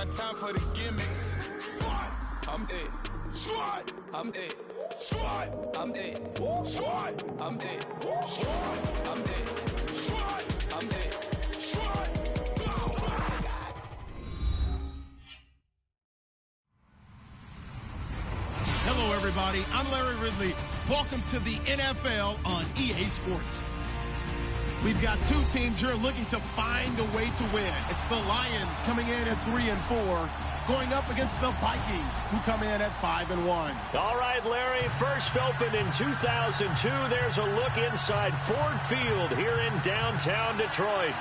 got time for the gimmicks. Squad, I'm it. Squad, I'm it. Squad, I'm it. Squad, I'm it. Squad, I'm it. Squad, I'm it. Squad. Hello, everybody. I'm Larry Ridley. Welcome to the NFL on EA Sports. We've got two teams here looking to find a way to win. It's the Lions coming in at 3-4, going up against the Vikings, who come in at 5-1. All right, Larry, first opened in 2002. There's a look inside Ford Field here in downtown Detroit.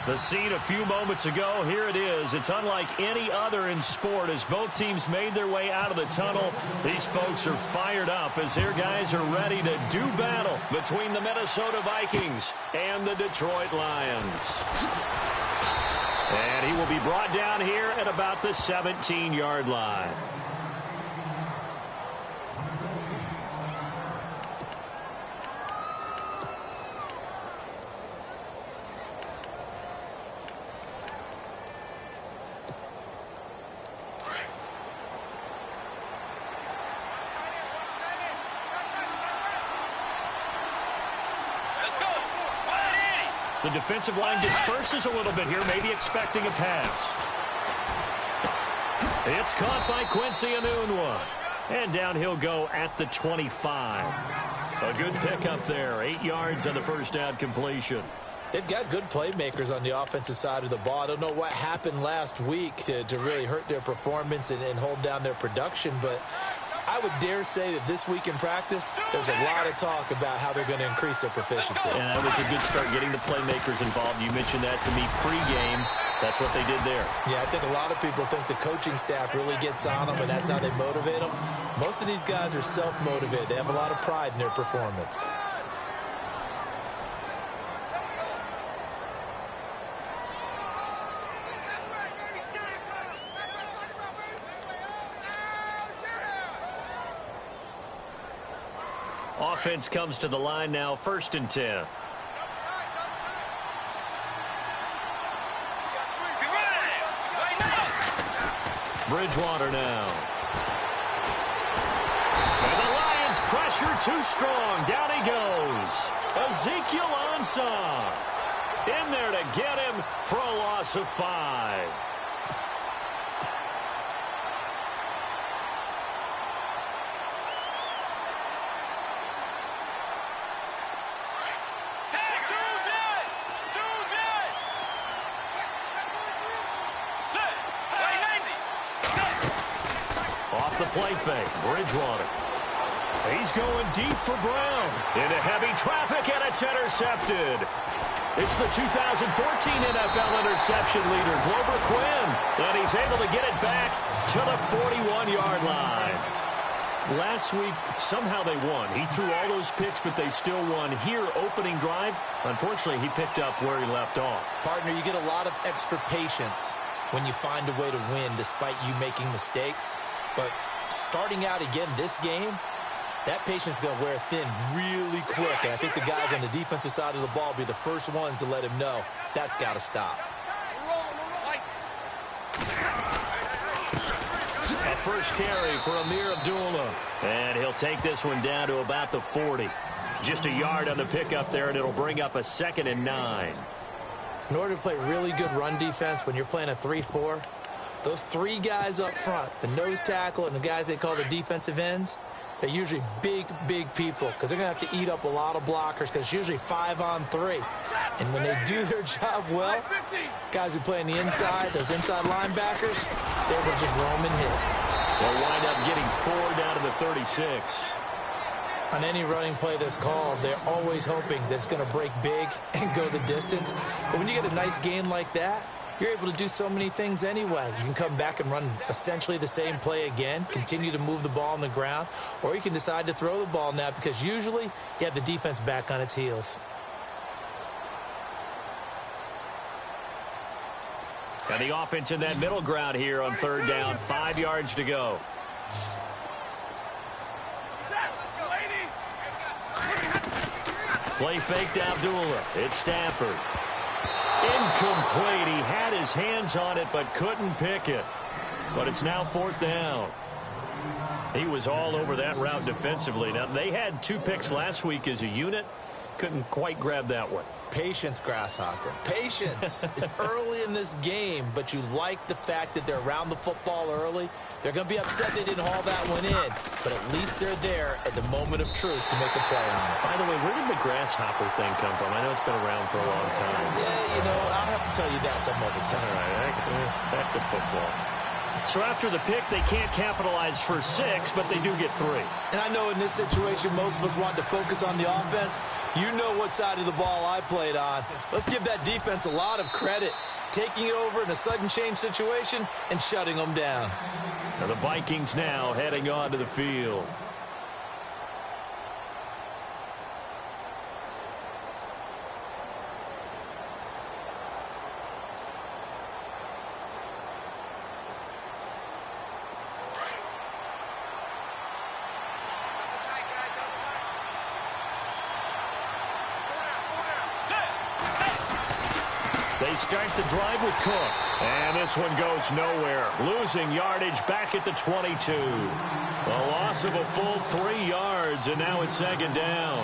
The scene a few moments ago, here it is. It's unlike any other in sport as both teams made their way out of the tunnel. These folks are fired up as their guys are ready to do battle between the Minnesota Vikings and the Detroit Lions. And he will be brought down here at about the 17-yard line. The defensive line disperses a little bit here, maybe expecting a pass. It's caught by Quincy Enunwa. And down he'll go at the 25. A good pickup there, 8 yards on the first down completion. They've got good playmakers on the offensive side of the ball. I don't know what happened last week to really hurt their performance and hold down their production, but I would dare say that this week in practice, there's a lot of talk about how they're going to increase their proficiency. And that was a good start, getting the playmakers involved. You mentioned that to me pregame. That's what they did there. Yeah, I think a lot of people think the coaching staff really gets on them, and that's how they motivate them. Most of these guys are self-motivated. They have a lot of pride in their performance. Offense comes to the line now, 1st and 10. Bridgewater now. And the Lions pressure too strong. Down he goes. Ezekiel Ansah in there to get him for a loss of 5. The play fake, Bridgewater. He's going deep for Brown. Into heavy traffic, and it's intercepted. It's the 2014 NFL interception leader, Glover Quinn. And he's able to get it back to the 41-yard line. Last week, somehow they won. He threw all those picks, but they still won. Here, opening drive, unfortunately, he picked up where he left off. Partner, you get a lot of extra patience when you find a way to win despite you making mistakes. But starting out again this game, that patience is going to wear thin really quick. And I think the guys on the defensive side of the ball will be the first ones to let him know that's got to stop. A first carry for Amir Abdullah. And he'll take this one down to about the 40. Just a yard on the pickup there, and it'll bring up a 2nd and 9. In order to play really good run defense when you're playing a 3-4, those 3 guys up front, the nose tackle and the guys they call the defensive ends, they're usually big, big people because they're going to have to eat up a lot of blockers because it's usually 5-on-3. And when they do their job well, guys who play on the inside, those inside linebackers, they will just roam and hit. They'll wind up getting 4 down to the 36. On any running play that's called, they're always hoping that it's going to break big and go the distance. But when you get a nice game like that, you're able to do so many things anyway. You can come back and run essentially the same play again, continue to move the ball on the ground, or you can decide to throw the ball now because usually you have the defense back on its heels. And the offense in that middle ground here on 3rd down, 5 yards to go. Play fake to Abdullah. It's Stafford. Incomplete. He had his hands on it but couldn't pick it. But it's now 4th down. He was all over that route defensively. Now, they had 2 picks last week as a unit. Couldn't quite grab that one. Patience, Grasshopper. Patience. It's early in this game, but you like the fact that they're around the football early. They're going to be upset they didn't haul that one in, but at least they're there at the moment of truth to make a play on it. By the way, where did the grasshopper thing come from? I know it's been around for a long time. Yeah, you know, I'll have to tell you that some other time. All right, back to football. So after the pick, they can't capitalize for 6, but they do get 3. And I know in this situation, most of us want to focus on the offense. You know what side of the ball I played on. Let's give that defense a lot of credit. Taking over in a sudden change situation and shutting them down. Now the Vikings now heading onto the field. They start the drive with Cook. And this one goes nowhere. Losing yardage back at the 22. A loss of a full 3 yards, and now it's 2nd down.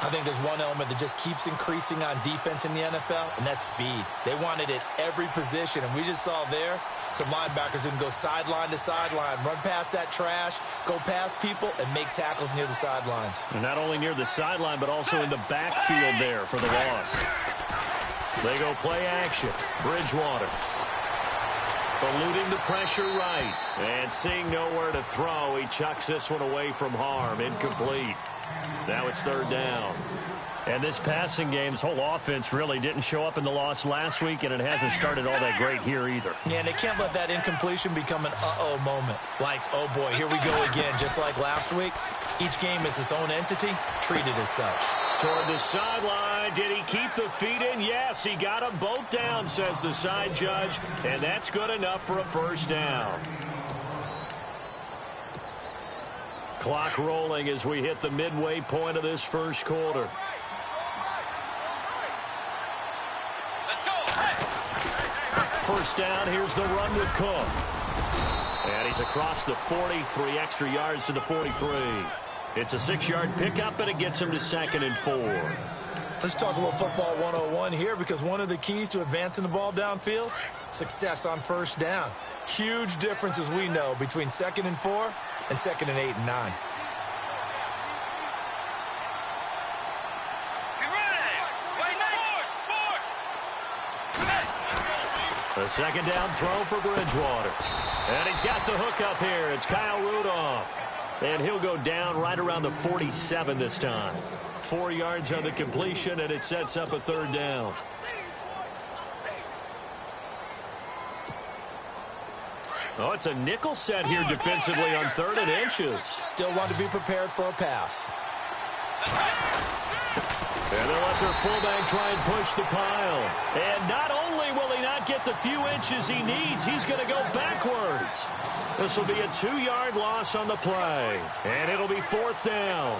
I think there's one element that just keeps increasing on defense in the NFL, and that's speed. They want it at every position, and we just saw there some linebackers who can go sideline to sideline, run past that trash, go past people, and make tackles near the sidelines. And not only near the sideline, but also in the backfield there for the loss. They go play action. Bridgewater. Eluding the pressure right. And seeing nowhere to throw, he chucks this one away from harm. Incomplete. Now it's 3rd down. And this passing game's whole offense really didn't show up in the loss last week, and it hasn't started all that great here either. Yeah, and they can't let that incompletion become an uh-oh moment. Like, oh boy, here we go again, just like last week. Each game is its own entity, treated as such. Toward the sideline. Did he keep the feet in? Yes, he got them both down, says the side judge, and that's good enough for a 1st down. Clock rolling as we hit the midway point of this 1st quarter. First down, here's the run with Cook. And he's across the 40, 3 extra yards to the 43. It's a 6-yard pickup, and it gets him to 2nd and 4. Let's talk a little football 101 here, because one of the keys to advancing the ball downfield, success on 1st down. Huge difference, as we know, between 2nd and 4 and 2nd and 8 and 9. A 2nd down throw for Bridgewater. And he's got the hook up here. It's Kyle Rudolph. And he'll go down right around the 47 this time. 4 yards on the completion, and it sets up a 3rd down. Oh, it's a nickel set here defensively on 3rd and inches. Still want to be prepared for a pass. And they'll let their fullback try and push the pile. And not only will he not get the few inches he needs, he's going to go backwards. This will be a 2-yard loss on the play. And it'll be 4th down.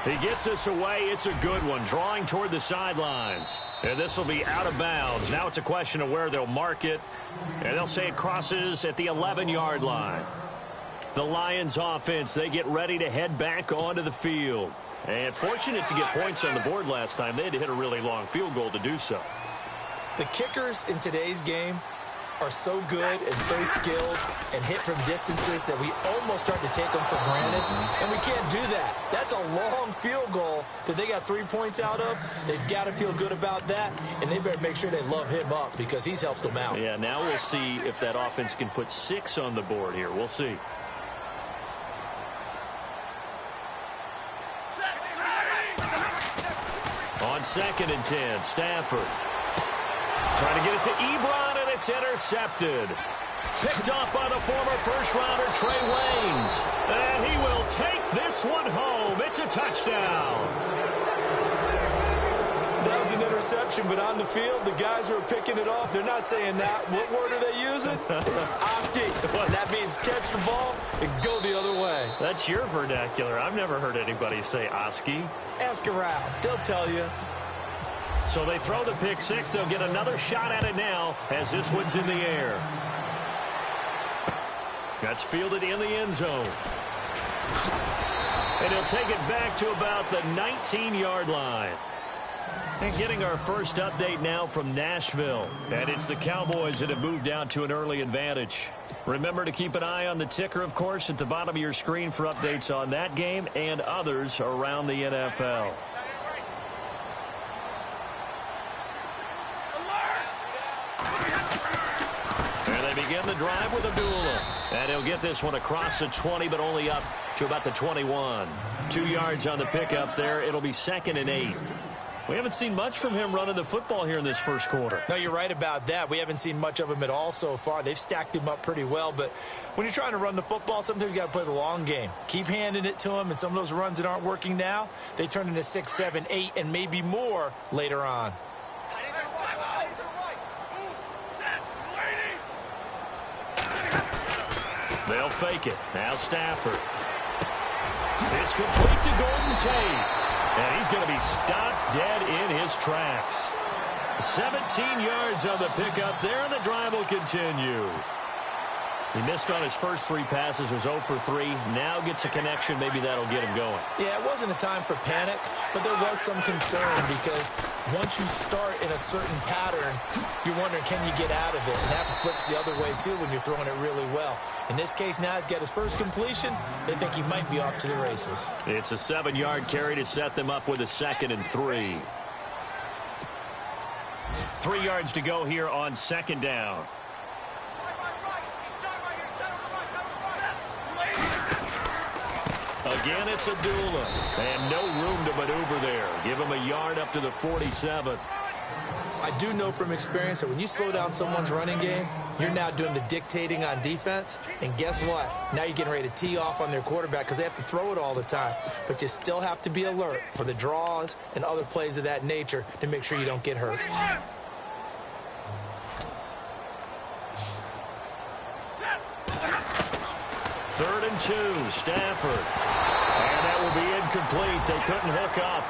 He gets this away. It's a good one, drawing toward the sidelines. And this will be out of bounds. Now it's a question of where they'll mark it. And they'll say it crosses at the 11-yard line. The Lions offense, they get ready to head back onto the field. And fortunate to get points on the board last time. They had to hit a really long field goal to do so. The kickers in today's game are so good and so skilled and hit from distances that we almost start to take them for granted, and we can't do that. That's a long field goal that they got 3 points out of. They've got to feel good about that, and they better make sure they love him up because he's helped them out. Yeah, now we'll see if that offense can put 6 on the board here. We'll see. On 2nd and 10, Stafford trying to get it to Ebron, and it's intercepted. Picked off by the former first-rounder Trey Waynes. And he will take this one home. It's a touchdown. That was an interception, but on the field, the guys who are picking it off, they're not saying that. What word are they using? It's Oski. And that means catch the ball and go the other way. That's your vernacular. I've never heard anybody say Oski. Ask around. They'll tell you. So they throw the pick six. They'll get another shot at it now as this one's in the air. That's fielded in the end zone. And he'll take it back to about the 19-yard line. And getting our first update now from Nashville. And it's the Cowboys that have moved out to an early advantage. Remember to keep an eye on the ticker, of course, at the bottom of your screen for updates on that game and others around the NFL. And they begin the drive with Abdullah. And he'll get this one across the 20, but only up to about the 21. 2 yards on the pickup there. It'll be 2nd and 8. We haven't seen much from him running the football here in this first quarter. No, you're right about that. We haven't seen much of him at all so far. They've stacked him up pretty well, but when you're trying to run the football, sometimes you got to play the long game. Keep handing it to him, and some of those runs that aren't working now, they turn into 6, 7, 8, and maybe more later on. They'll fake it. Now Stafford. It's complete to Golden Tate. And he's going to be stopped dead in his tracks. 17 yards on the pickup there, and the drive will continue. He missed on his first 3 passes, was 0 for 3. Now gets a connection. Maybe that'll get him going. Yeah, it wasn't a time for panic, but there was some concern because once you start in a certain pattern, you're wondering, can you get out of it? And that flips the other way, too, when you're throwing it really well. In this case, now he's got his first completion. They think he might be off to the races. It's a 7-yard carry to set them up with a 2nd and 3. 3 yards to go here on 2nd down. Again, it's Abdullah. And no room to maneuver there. Give him a yard up to the 47. I do know from experience that when you slow down someone's running game, you're now doing the dictating on defense. And guess what? Now you're getting ready to tee off on their quarterback because they have to throw it all the time. But you still have to be alert for the draws and other plays of that nature to make sure you don't get hurt. Third and 2, Stafford. And that will be incomplete. They couldn't hook up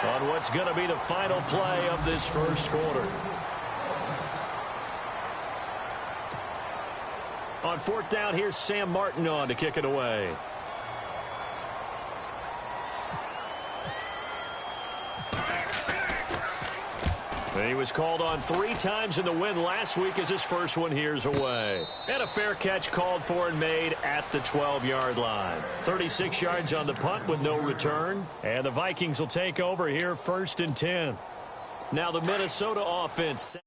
on what's going to be the final play of this first quarter. On 4th down, here's Sam Martin on to kick it away. He was called on 3 times in the win last week as his first one here's away. And a fair catch called for and made at the 12-yard line. 36 yards on the punt with no return. And the Vikings will take over here 1st and 10. Now the Minnesota offense.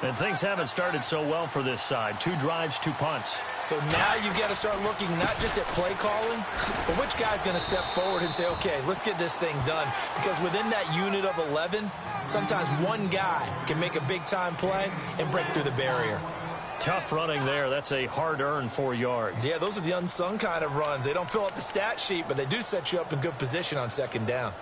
And things haven't started so well for this side. 2 drives, 2 punts. So now you've got to start looking not just at play calling, but which guy's going to step forward and say, okay, let's get this thing done. Because within that unit of 11, sometimes one guy can make a big-time play and break through the barrier. Tough running there. That's a hard-earned 4 yards. Yeah, those are the unsung kind of runs. They don't fill up the stat sheet, but they do set you up in good position on 2nd down.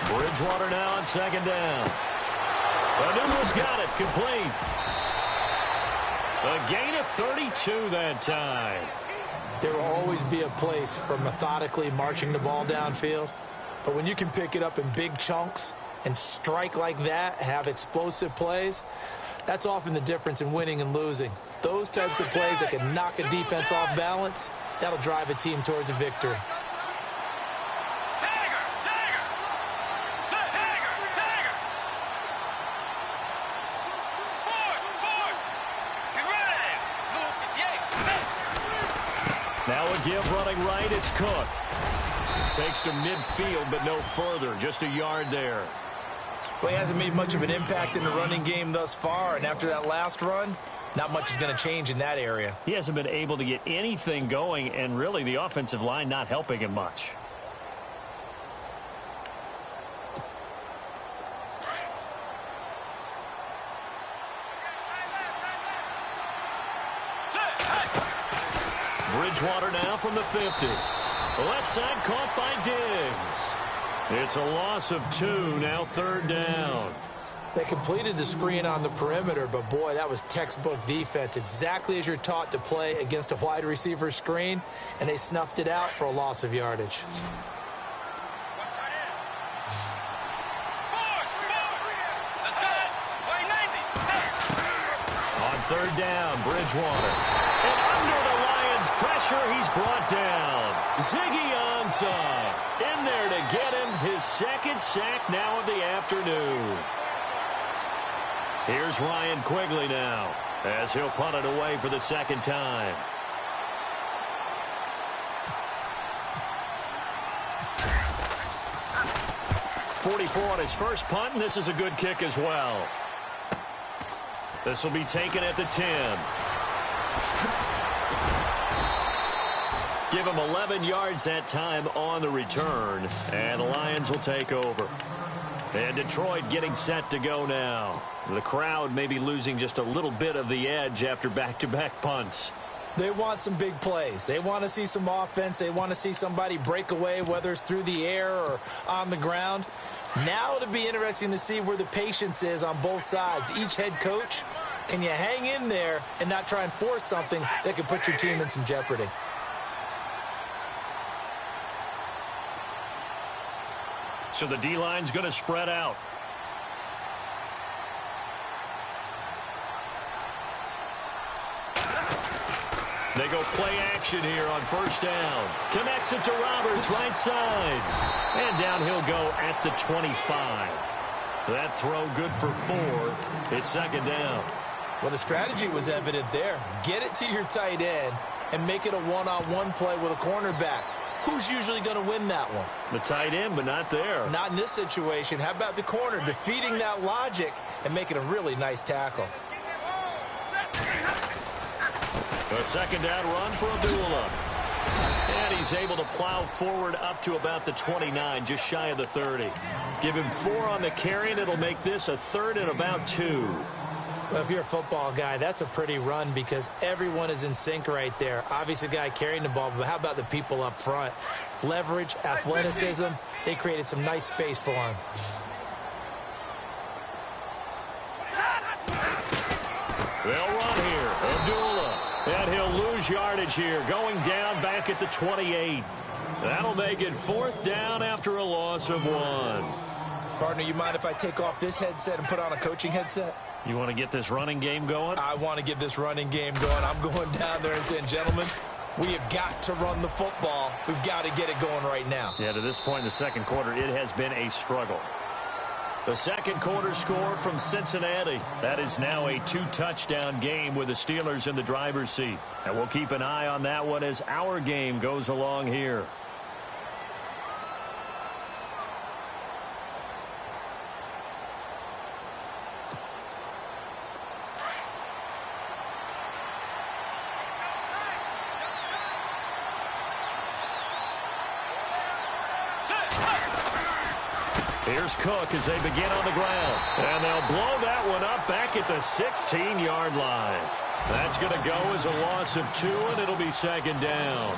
Bridgewater now on 2nd down. Abdullah's got it, complete. A gain of 32 that time. There will always be a place for methodically marching the ball downfield. But when you can pick it up in big chunks and strike like that, have explosive plays, that's often the difference in winning and losing. Those types of plays that can knock a defense off balance, that'll drive a team towards a victory. Now a give running right, it's Cook. Takes to midfield, but no further. Just a yard there. Well, he hasn't made much of an impact in the running game thus far, and after that last run, not much is going to change in that area. He hasn't been able to get anything going, and really the offensive line not helping him much. Bridgewater now from the 50. Left side caught by Diggs. It's a loss of 2, now 3rd down. They completed the screen on the perimeter, but boy, that was textbook defense. Exactly as you're taught to play against a wide receiver screen, and they snuffed it out for a loss of yardage. On 3rd down, Bridgewater. And under the Lions' pressure, he's brought down. Ziggy Ansah in there to get him his 2nd sack now of the afternoon. Here's Ryan Quigley now as he'll punt it away for the 2nd time. .44 on his first punt, and this is a good kick as well. This will be taken at the 10. Give him 11 yards that time on the return, and the Lions will take over. And Detroit getting set to go now. The crowd may be losing just a little bit of the edge after back-to-back punts. They want some big plays. They want to see some offense. They want to see somebody break away, whether it's through the air or on the ground. Now it'll be interesting to see where the patience is on both sides. Each head coach, can you hang in there and not try and force something that could put your team in some jeopardy? So the D-line's going to spread out. They go play action here on 1st down. Connects it to Roberts, right side. And down he'll go at the 25. That throw good for 4. It's 2nd down. Well, the strategy was evident there. Get it to your tight end and make it a one-on-one play with a cornerback. Who's usually going to win that one? The tight end, but not there. Not in this situation. How about the corner defeating that logic and making a really nice tackle? A 2nd down run for Abdullah. And he's able to plow forward up to about the 29, just shy of the 30. Give him 4 on the carry, and it'll make this a 3rd and about 2. Well, if you're a football guy, that's a pretty run because everyone is in sync right there. Obviously, the guy carrying the ball, but how about the people up front? Leverage, athleticism, they created some nice space for him. They'll run here. Abdullah. And he'll lose yardage here, going down back at the 28. That'll make it 4th down after a loss of 1. Partner, you mind if I take off this headset and put on a coaching headset? You want to get this running game going? I want to get this running game going. I'm going down there and saying, gentlemen, we have got to run the football. We've got to get it going right now. Yeah, to this point in the 2nd quarter, it has been a struggle. The 2nd quarter score from Cincinnati. That is now a 2-touchdown game with the Steelers in the driver's seat. And we'll keep an eye on that one as our game goes along here. Here's Cook as they begin on the ground. And they'll blow that one up back at the 16-yard line. That's going to go as a loss of 2, and it'll be 2nd down.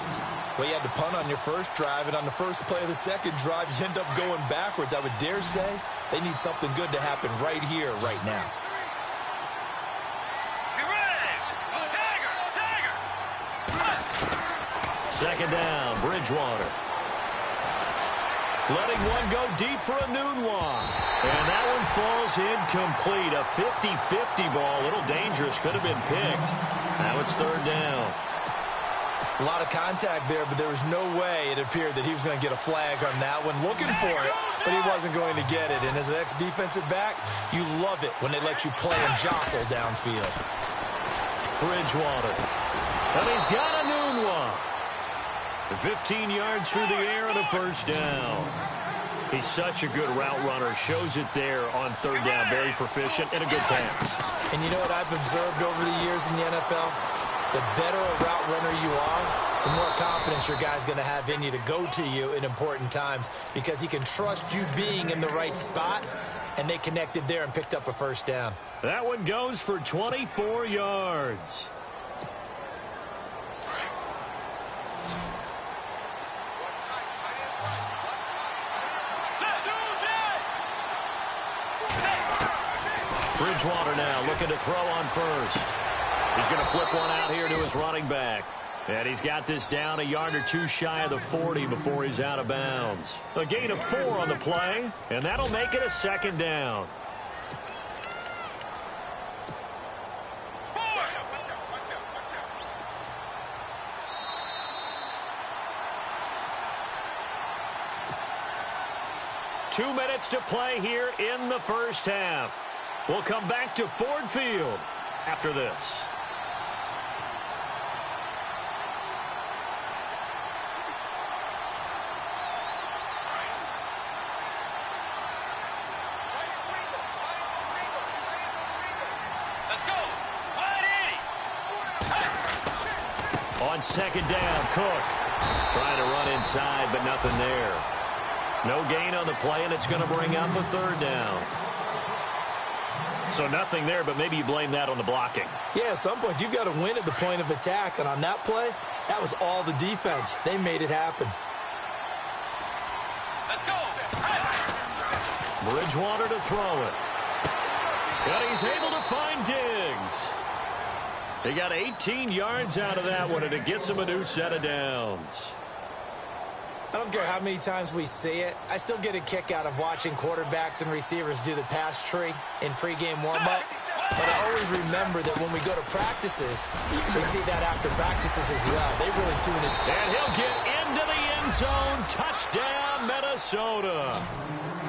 Well, you had to punt on your first drive, and on the first play of the 2nd drive, you end up going backwards. I would dare say they need something good to happen right here, right now. Be ready! Tiger! 2nd down, Bridgewater. Letting one go deep for a Nunwa. And that one falls incomplete. A 50-50 ball. A little dangerous. Could have been picked. Now it's 3rd down. A lot of contact there, but there was no way it appeared that he was going to get a flag on that one. Looking for it, but he wasn't going to get it. And as an ex-defensive back, you love it when they let you play and jostle downfield. Bridgewater. And he's got a Nunwa. 15 yards through the air and a 1st down. He's such a good route runner. Shows it there on 3rd down. Very proficient and a good pass. And you know what I've observed over the years in the NFL? The better a route runner you are, the more confidence your guy's going to have in you to go to you in important times because he can trust you being in the right spot, and they connected there and picked up a 1st down. That one goes for 24 yards. Bridgewater now looking to throw on first. He's going to flip one out here to his running back. And he's got this down a yard or two shy of the 40 before he's out of bounds. A gain of 4 on the play, and that'll make it a second down. Two minutes to play here in the first half. We'll come back to Ford Field after this. Let's go. On second down, Cook trying to run inside, but nothing there. No gain on the play, and it's going to bring up a third down. So nothing there, but maybe you blame that on the blocking. Yeah, at some point, you've got to win at the point of attack. And on that play, that was all the defense. They made it happen. Let's go. Bridgewater to throw it. And he's able to find Diggs. He got 18 yards out of that one, and it gets him a new set of downs. I don't care how many times we see it. I still get a kick out of watching quarterbacks and receivers do the pass tree in pregame warm-up. But I always remember that when we go to practices, we see that after practices as well. They really tune in. And he'll get into the end zone. Touchdown, Minnesota.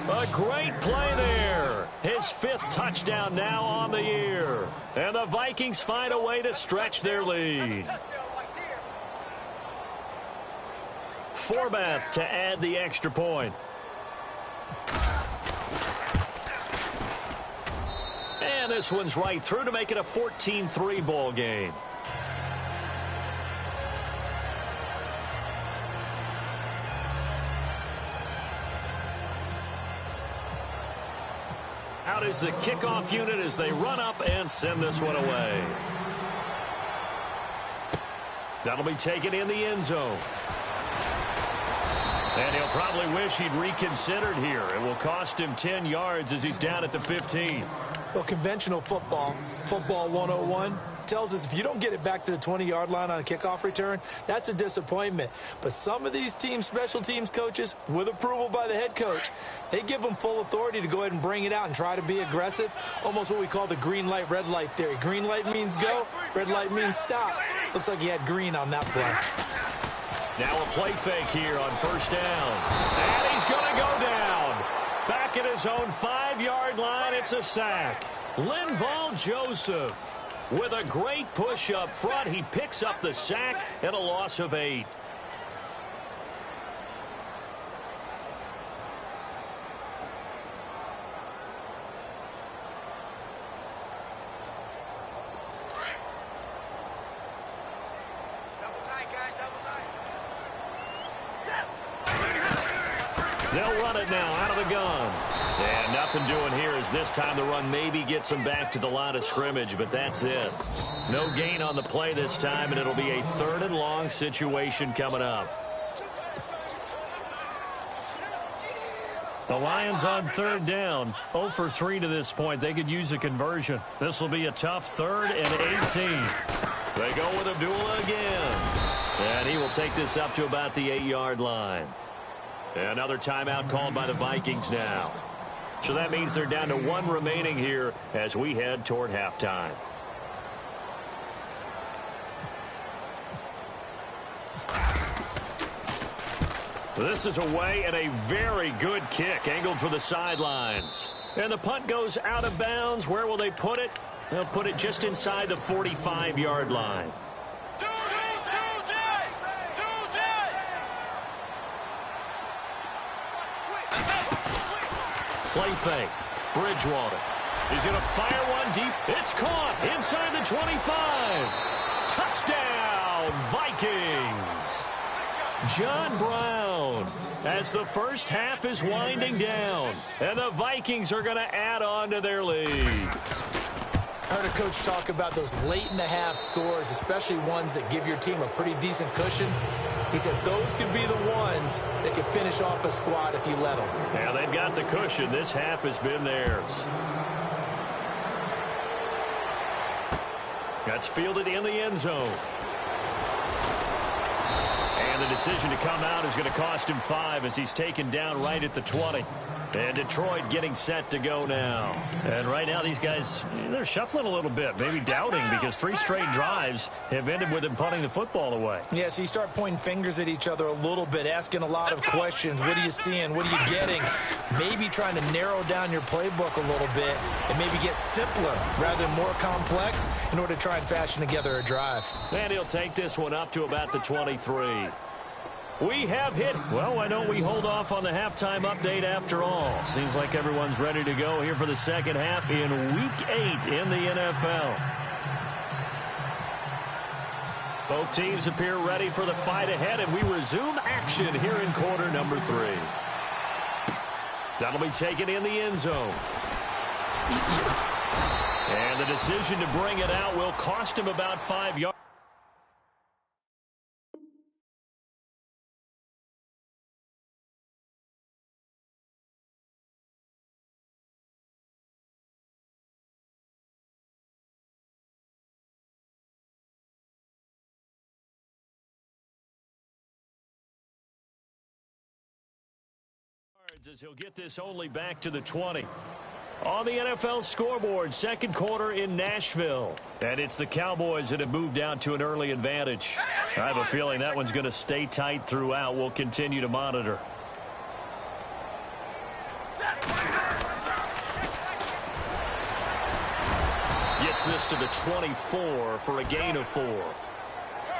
A great play there. His 5th touchdown now on the year. And the Vikings find a way to stretch their lead. Forbath to add the extra point. And this one's right through to make it a 14-3 ball game. Out is the kickoff unit as they run up and send this one away. That'll be taken in the end zone. And he'll probably wish he'd reconsidered here. It will cost him 10 yards as he's down at the 15. Well, conventional football 101, tells us if you don't get it back to the 20-yard line on a kickoff return, that's a disappointment. But some of these team special teams coaches, with approval by the head coach, they give them full authority to go ahead and bring it out and try to be aggressive, almost what we call the green light, red light theory. Green light means go, red light means stop. Looks like he had green on that play. Now a play fake here on first down. And he's going to go down. Back at his own 5-yard line, it's a sack. Linval Joseph with a great push up front. He picks up the sack and a loss of 8. They'll run it now out of the gun. And nothing doing here as this time the run maybe gets them back to the line of scrimmage, but that's it. No gain on the play this time, and it'll be a 3rd and long situation coming up. The Lions on 3rd down, 0 for 3 to this point. They could use a conversion. This will be a tough 3rd and 18. They go with Abdullah again. And he will take this up to about the 8-yard line. Another timeout called by the Vikings now. So that means they're down to 1 remaining here as we head toward halftime. This is away and a very good kick angled for the sidelines. And the punt goes out of bounds. Where will they put it? They'll put it just inside the 45-yard line. Play fake. Bridgewater. He's going to fire one deep. It's caught inside the 25. Touchdown, Vikings. John Brown as the first half is winding down. And the Vikings are going to add on to their lead. I heard a coach talk about those late-in-the-half scores, especially ones that give your team a pretty decent cushion. He said those could be the ones that could finish off a squad if you let them. Yeah, they've got the cushion. This half has been theirs. That's fielded in the end zone. And the decision to come out is going to cost him 5 as he's taken down right at the 20. And Detroit getting set to go now. And right now these guys, they're shuffling a little bit, maybe doubting, because 3 straight drives have ended with him punting the football away. Yeah, so you start pointing fingers at each other a little bit, asking a lot of questions. What are you seeing? What are you getting? Maybe trying to narrow down your playbook a little bit and maybe get simpler rather than more complex in order to try and fashion together a drive. And he'll take this one up to about the 23. We have hit. Well, why don't we hold off on the halftime update after all? Seems like everyone's ready to go here for the second half in Week 8 in the NFL. Both teams appear ready for the fight ahead, and we resume action here in quarter number 3. That'll be taken in the end zone. And the decision to bring it out will cost him about 5 yards. As he'll get this only back to the 20. On the NFL scoreboard, second quarter in Nashville. And it's the Cowboys that have moved out to an early advantage. I have a feeling that one's going to stay tight throughout. We'll continue to monitor. Gets this to the 24 for a gain of 4.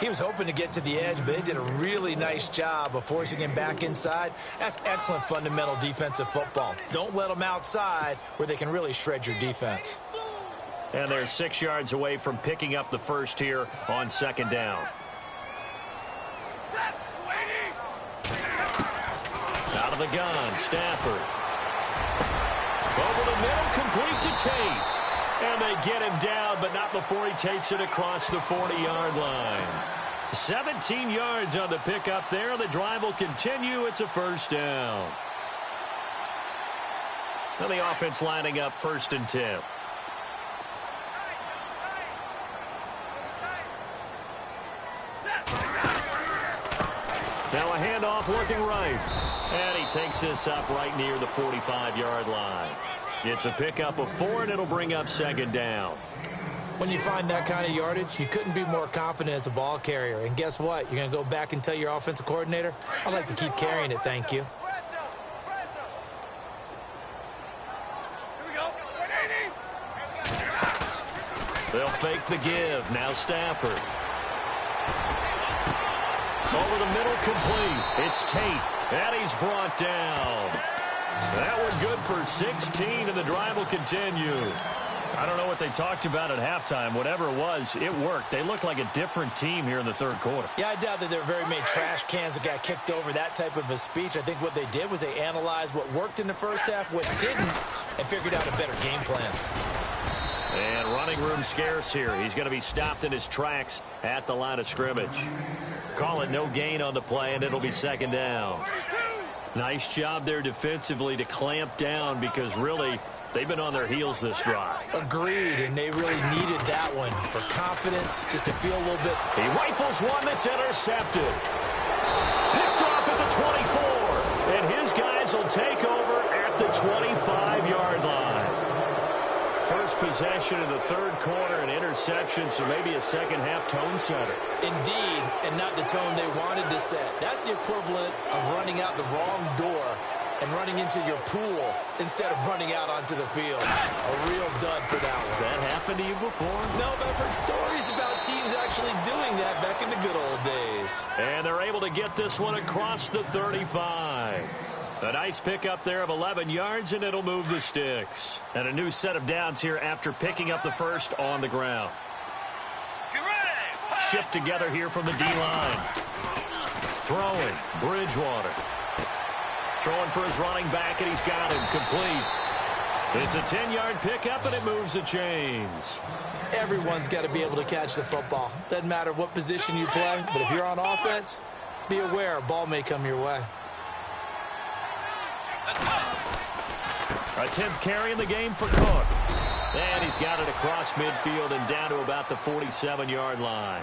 He was hoping to get to the edge, but they did a really nice job of forcing him back inside. That's excellent fundamental defensive football. Don't let them outside where they can really shred your defense. And they're 6 yards away from picking up the first here on second down. Out of the gun, Stafford. Over the middle, complete to Tate. And they get him down, but not before he takes it across the 40-yard line. 17 yards on the pickup there. The drive will continue. It's a first down. Now the offense lining up 1st and 10. Now a handoff looking right. And he takes this up right near the 45-yard line. It's a pickup of 4, and it'll bring up second down. When you find that kind of yardage, you couldn't be more confident as a ball carrier. And guess what? You're going to go back and tell your offensive coordinator, I'd like to keep carrying it, thank you. They'll fake the give. Now Stafford. Over the middle, complete. It's Tate, and he's brought down. That one good for 16, and the drive will continue. I don't know what they talked about at halftime. Whatever it was, it worked. They look like a different team here in the third quarter. Yeah, I doubt that there were very many trash cans that got kicked over, that type of a speech. I think what they did was they analyzed what worked in the first half, what didn't, and figured out a better game plan. And running room scarce here. He's going to be stopped in his tracks at the line of scrimmage. Call it no gain on the play, and it'll be second down. Nice job there defensively to clamp down, because really they've been on their heels this drive. Agreed, and they really needed that one for confidence, just to feel a little bit. He rifles one that's intercepted. Picked off at the 24, and his guys will take over at the 25-yard line. First possession of the third quarter, an interception, so maybe a second-half tone setter. Indeed, and not the tone they wanted to set. That's the equivalent of running out the wrong door and running into your pool instead of running out onto the field. A real dud for that one. Has that happened to you before? No, but I've heard stories about teams actually doing that back in the good old days. And they're able to get this one across the 35. A nice pickup there of 11 yards, and it'll move the sticks. And a new set of downs here after picking up the first on the ground. Shift together here from the D-line. Throwing, Bridgewater. Throwing for his running back, and he's got him complete. It's a 10-yard pickup, and it moves the chains. Everyone's got to be able to catch the football. Doesn't matter what position you play, but if you're on offense, be aware a ball may come your way. A 10th carry in the game for Cook. And he's got it across midfield and down to about the 47-yard line.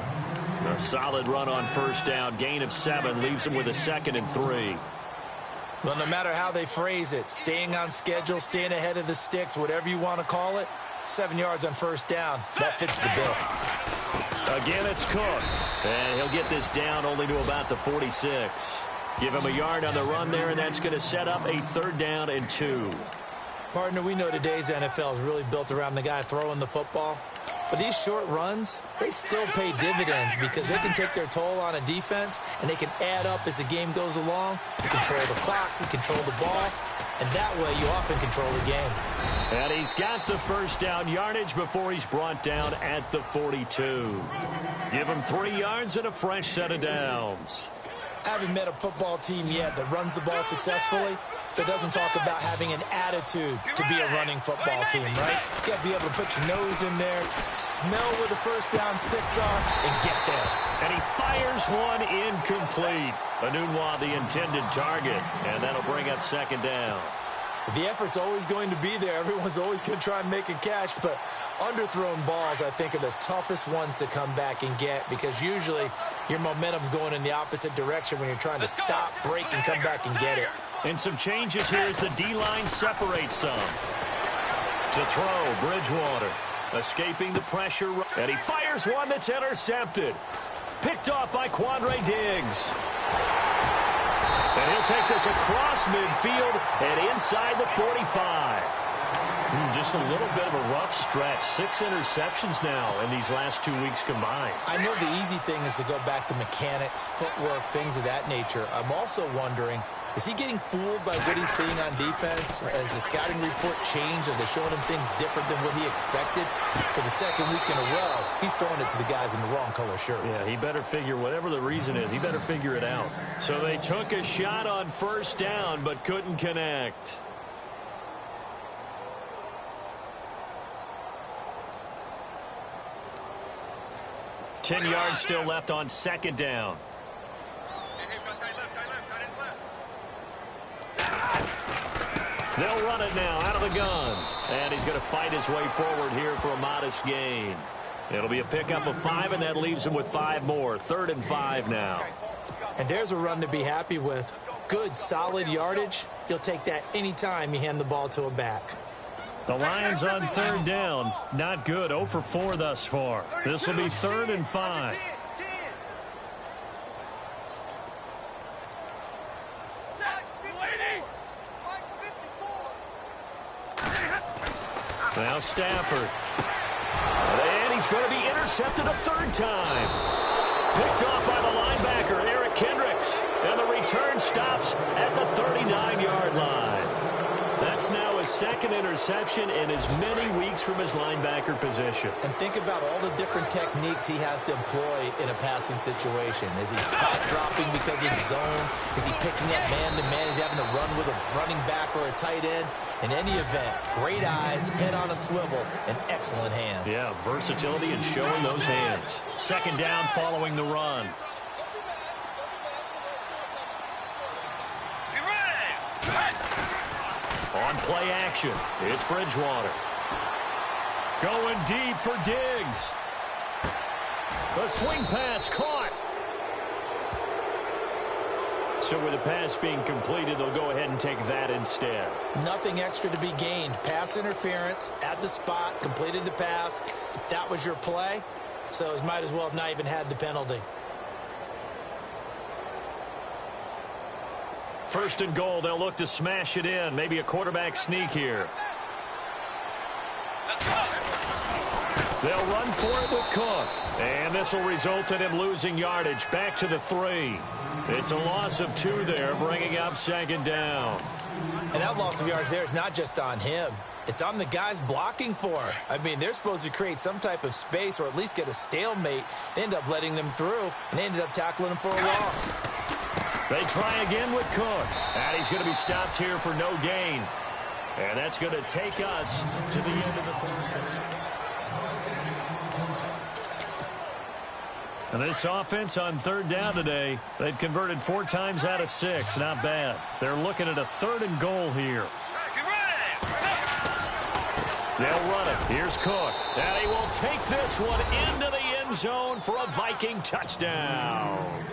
A solid run on first down. Gain of 7 leaves him with a 2nd and 3. Well, no matter how they phrase it, staying on schedule, staying ahead of the sticks, whatever you want to call it, 7 yards on first down, that fits the bill. Again, it's Cook. And he'll get this down only to about the 46. Give him a yard on the run there, and that's going to set up a 3rd down and 2. Partner, we know today's NFL is really built around the guy throwing the football. But these short runs, they still pay dividends because they can take their toll on a defense, and they can add up as the game goes along. You control the clock, you control the ball, and that way you often control the game. And he's got the first down yardage before he's brought down at the 42. Give him 3 yards and a fresh set of downs. I haven't met a football team yet that runs the ball successfully that doesn't talk about having an attitude to be a running football team, right? You got to be able to put your nose in there, smell where the first down sticks are, and get there. And he fires one incomplete. Anunwa, the intended target, and that'll bring up 2nd down. The effort's always going to be there. Everyone's always going to try and make a catch, but underthrown balls, I think, are the toughest ones to come back and get because usually your momentum's going in the opposite direction when you're trying to stop, break, and come back and get it. And some changes here as the D-line separates some. To throw, Bridgewater. Escaping the pressure. And he fires one that's intercepted. Picked off by Quandre Diggs. And he'll take this across midfield and inside the 45. Just a little bit of a rough stretch. 6 interceptions now in these last 2 weeks combined. I know the easy thing is to go back to mechanics, footwork, things of that nature. I'm also wondering, is he getting fooled by what he's seeing on defense? Has the scouting report changed? Are they showing him things different than what he expected? For the 2nd week in a row, he's throwing it to the guys in the wrong color shirts. Yeah, he better figure, whatever the reason is, he better figure it out. So they took a shot on first down, but couldn't connect. Ten yards still left on 2nd down. They'll run it now out of the gun. And he's going to fight his way forward here for a modest gain. It'll be a pickup of 5, and that leaves him with 5 more. 3rd and 5 now. And there's a run to be happy with. Good, solid yardage. You'll take that anytime you hand the ball to a back. The Lions on 3rd down. Not good. 0 for 4 thus far. This will be 3rd and 5. Now Stafford. And he's going to be intercepted a 3rd time. Picked off by the linebacker, Eric Kendricks. And the return stops at the 39-yard line. That's now his 2nd interception in as many weeks from his linebacker position. And think about all the different techniques he has to employ in a passing situation. Is he spot dropping because it's zone? Is he picking up man-to-man? Is he having to run with a running back or a tight end? In any event, great eyes, head on a swivel, and excellent hands. Yeah, versatility and showing those hands. 2nd down following the run. On play action, it's Bridgewater. Going deep for Diggs. The swing pass caught. So with the pass being completed, they'll go ahead and take that instead. Nothing extra to be gained. Pass interference at the spot, completed the pass. That was your play, so it might as well have not even had the penalty. 1st and goal, they'll look to smash it in. Maybe a quarterback sneak here. They'll run for it with Cook. And this will result in him losing yardage back to the 3. It's a loss of 2 there, bringing up 2nd down. And that loss of yards there is not just on him. It's on the guys blocking for him. I mean, they're supposed to create some type of space or at least get a stalemate. They end up letting them through, and they ended up tackling him for a loss. They try again with Cook. And he's going to be stopped here for no gain. And that's going to take us to the end of the 3rd quarter. And this offense on 3rd down today, they've converted 4 times out of 6. Not bad. They're looking at a 3rd and goal here. They'll run it. Here's Cook. And he will take this one into the end zone for a Viking touchdown.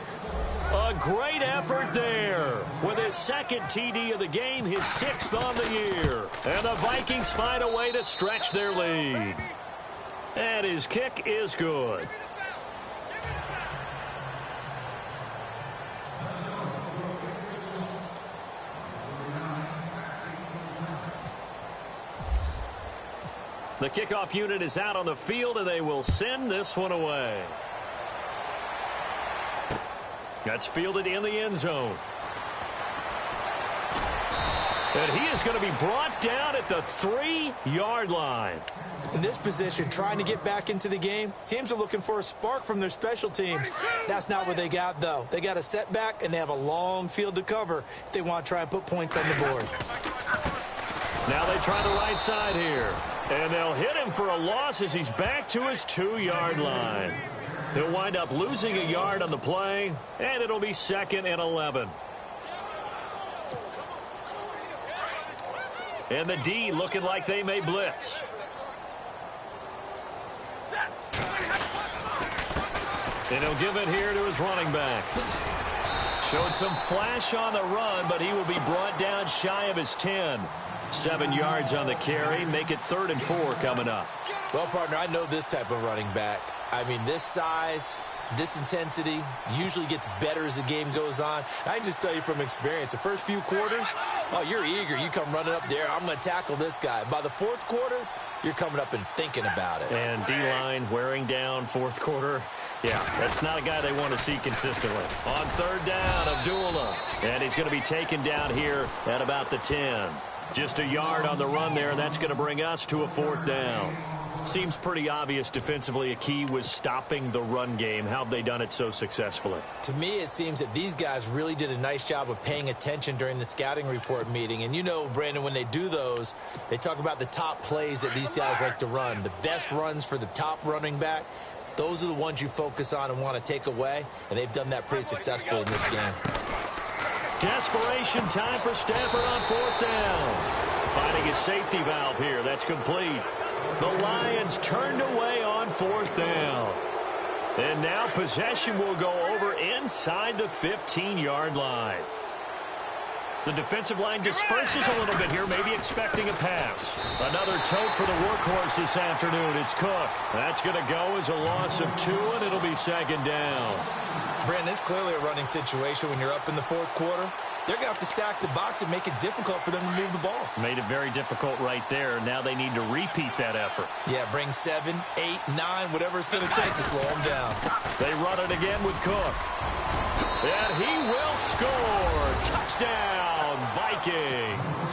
A great effort there. With his second TD of the game, his 6th on the year. And the Vikings find a way to stretch their lead. And his kick is good. The kickoff unit is out on the field, and they will send this one away. That's fielded in the end zone. And he is going to be brought down at the 3-yard line. In this position, trying to get back into the game, teams are looking for a spark from their special teams. That's not what they got, though. They got a setback, and they have a long field to cover if they want to try and put points on the board. Now they try the right side here. And they'll hit him for a loss as he's back to his 2-yard line. He'll wind up losing a yard on the play, and it'll be 2nd and 11. And the D looking like they may blitz. And he'll give it here to his running back. Showed some flash on the run, but he will be brought down shy of his 10. 7 yards on the carry. Make it 3rd and 4 coming up. Well, partner, I know this type of running back. I mean, this size, this intensity usually gets better as the game goes on. I can just tell you from experience, the first few quarters, oh, you're eager. You come running up there. I'm going to tackle this guy. By the 4th quarter, you're coming up and thinking about it. And D-line wearing down 4th quarter. Yeah, that's not a guy they want to see consistently. On 3rd down, Abdullah. And he's going to be taken down here at about the 10. Just a yard on the run there, and that's going to bring us to a 4th down. Seems pretty obvious defensively a key was stopping the run game. How have they done it so successfully? To me, it seems that these guys really did a nice job of paying attention during the scouting report meeting. And you know, Brandon, when they do those, they talk about the top plays that these guys like to run. The best runs for the top running back, those are the ones you focus on and want to take away. And they've done that pretty successfully in this game. Desperation time for Stafford on 4th down. Finding his safety valve here. That's complete. The Lions turned away on 4th down. And now possession will go over inside the 15-yard line. The defensive line disperses a little bit here, maybe expecting a pass. Another tote for the workhorse this afternoon. It's Cook. That's going to go as a loss of 2, and it'll be 2nd down. Brandon, it's clearly a running situation when you're up in the 4th quarter. They're going to have to stack the box and make it difficult for them to move the ball. Made it very difficult right there. Now they need to repeat that effort. Yeah, bring 7, 8, 9, whatever it's going to take to slow them down. They run it again with Cook. And he will score. Touchdown, Vikings.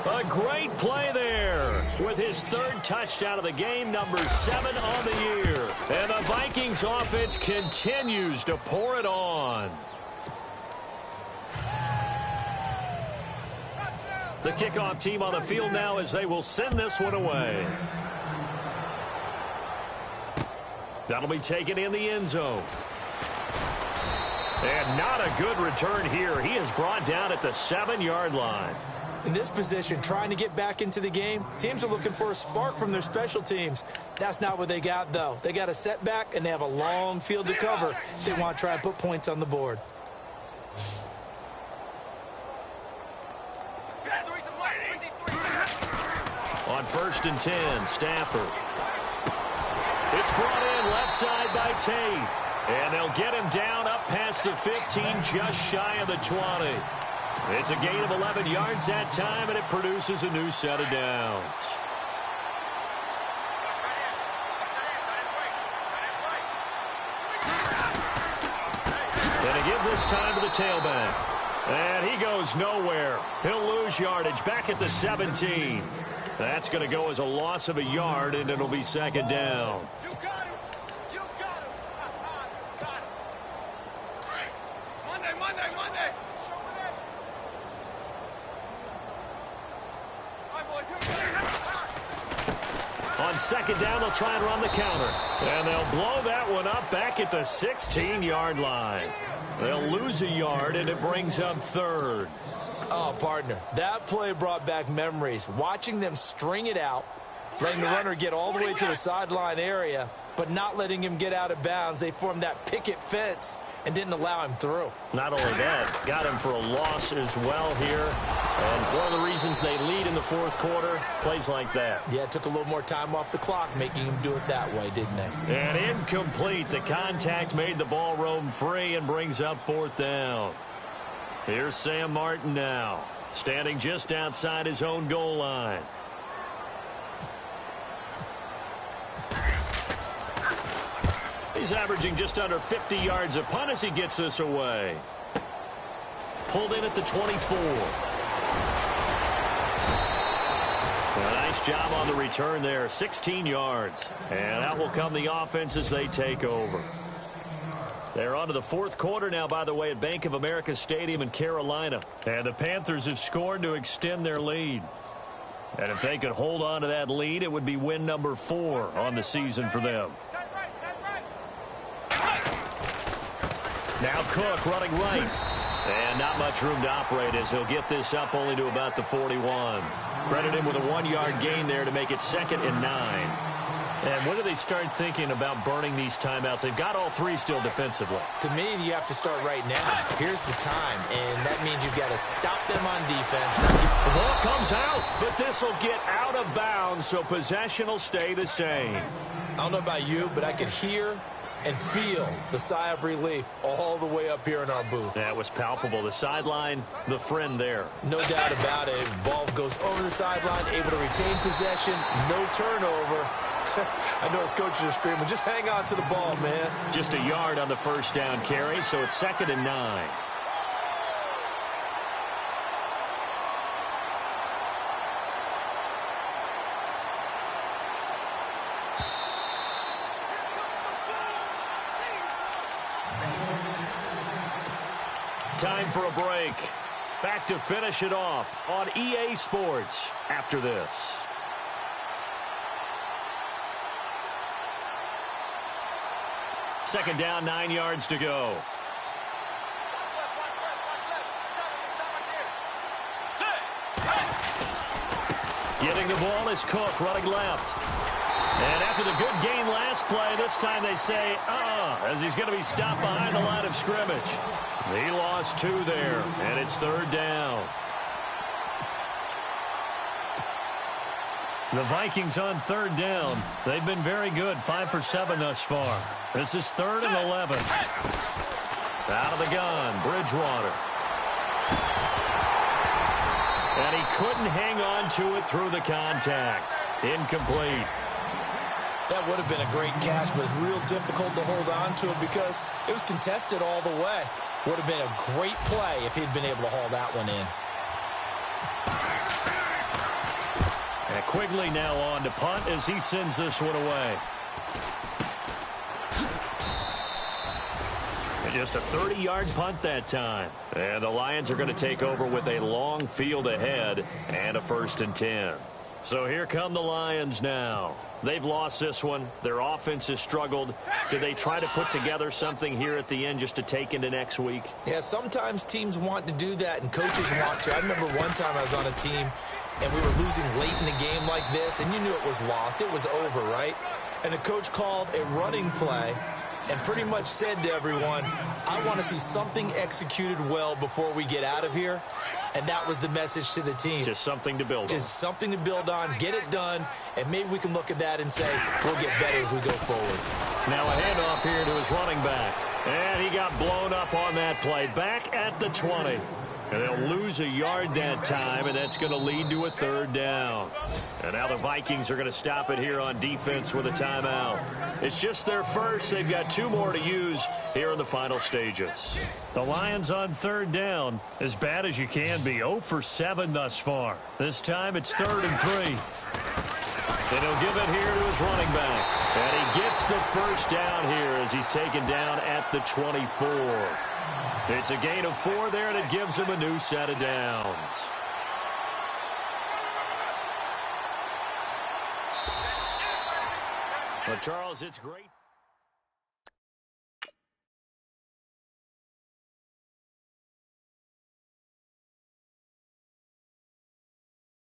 A great play there with his 3rd touchdown of the game, number 7 on the year. And the Vikings offense continues to pour it on. The kickoff team on the field now as they will send this one away. That'll be taken in the end zone. And not a good return here. He is brought down at the 7-yard line. In this position, trying to get back into the game, teams are looking for a spark from their special teams. That's not what they got, though. They got a setback, and they have a long field to cover if they want to try and put points on the board. On 1st and 10, Stafford. It's brought in left side by Tate. And they'll get him down up past the 15, just shy of the 20. It's a gain of 11 yards that time, and it produces a new set of downs. And a give this time to the tailback. And he goes nowhere. He'll lose yardage back at the 17. That's going to go as a loss of a yard, and it'll be 2nd down. You got him. You got him. Got him. Monday. Show me that. All right, boys. On 2nd down, they'll try and run the counter. And they'll blow that one up back at the 16-yard line. They'll lose a yard, and it brings up 3rd. Oh, partner, that play brought back memories. Watching them string it out letting the runner get all the way to the sideline area, but not letting him get out of bounds. They formed that picket fence and didn't allow him through. Not only that, got him for a loss as well here. And one of the reasons they lead in the fourth quarter, plays like that. Yeah, it took a little more time off the clock, making him do it that way, didn't they? And incomplete. The contact made the ball roam free and brings up fourth down. Here's Sam Martin now, standing just outside his own goal line. He's averaging just under 50 yards a punt as he gets this away. Pulled in at the 24. A nice job on the return there, 16 yards. And out will come the offense as they take over. They're on to the fourth quarter now, by the way, at Bank of America Stadium in Carolina. And the Panthers have scored to extend their lead. And if they could hold on to that lead, it would be win number 4 on the season for them. Now Cook running right. And not much room to operate as he'll get this up only to about the 41. Credit him with a 1-yard gain there to make it 2nd and 9. And when do they start thinking about burning these timeouts? They've got all 3 still defensively. To me, you have to start right now. Here's the time, and that means you've got to stop them on defense. The ball comes out, but this will get out of bounds, so possession will stay the same. I don't know about you, but I can hear and feel the sigh of relief all the way up here in our booth. That was palpable. The sideline, the friend there. No doubt about it. Ball goes over the sideline, able to retain possession, no turnover. I know his coaches are screaming, just hang on to the ball, man. Just a yard on the first down carry, so it's 2nd and 9. Time for a break. Back to finish it off on EA Sports after this. Second down, 9 yards to go. Getting the ball is Cook running left. And after the good gain last play, this time they say, as he's going to be stopped behind the line of scrimmage. He lost 2 there, and it's 3rd down. The Vikings on 3rd down. They've been very good, 5 for 7 thus far. This is 3rd and 11. Out of the gun, Bridgewater. And he couldn't hang on to it through the contact. Incomplete. That would have been a great catch, but it's real difficult to hold on to it because it was contested all the way. Would have been a great play if he'd been able to haul that one in. And Quigley now on to punt as he sends this one away. And just a 30-yard punt that time. And the Lions are going to take over with a long field ahead and a 1st and 10. So here come the Lions now. They've lost this one. Their offense has struggled. Do they try to put together something here at the end just to take into next week? Yeah, sometimes teams want to do that and coaches want to. I remember one time I was on a team and we were losing late in the game like this, and you knew it was lost. It was over, right? And the coach called a running play and pretty much said to everyone, I want to see something executed well before we get out of here. And that was the message to the team. Just something to build on. Just something to build on, get it done, and maybe we can look at that and say, we'll get better as we go forward. Now a handoff here to his running back. And he got blown up on that play. Back at the 20. And they'll lose a yard that time, and that's going to lead to a 3rd down. And now the Vikings are going to stop it here on defense with a timeout. It's just their first. They've got 2 more to use here in the final stages. The Lions on 3rd down, as bad as you can be, 0 for 7 thus far. This time it's 3rd and 3. And he'll give it here to his running back. And he gets the first down here as he's taken down at the 24. It's a gain of 4 there that gives him a new set of downs. But Charles, it's great.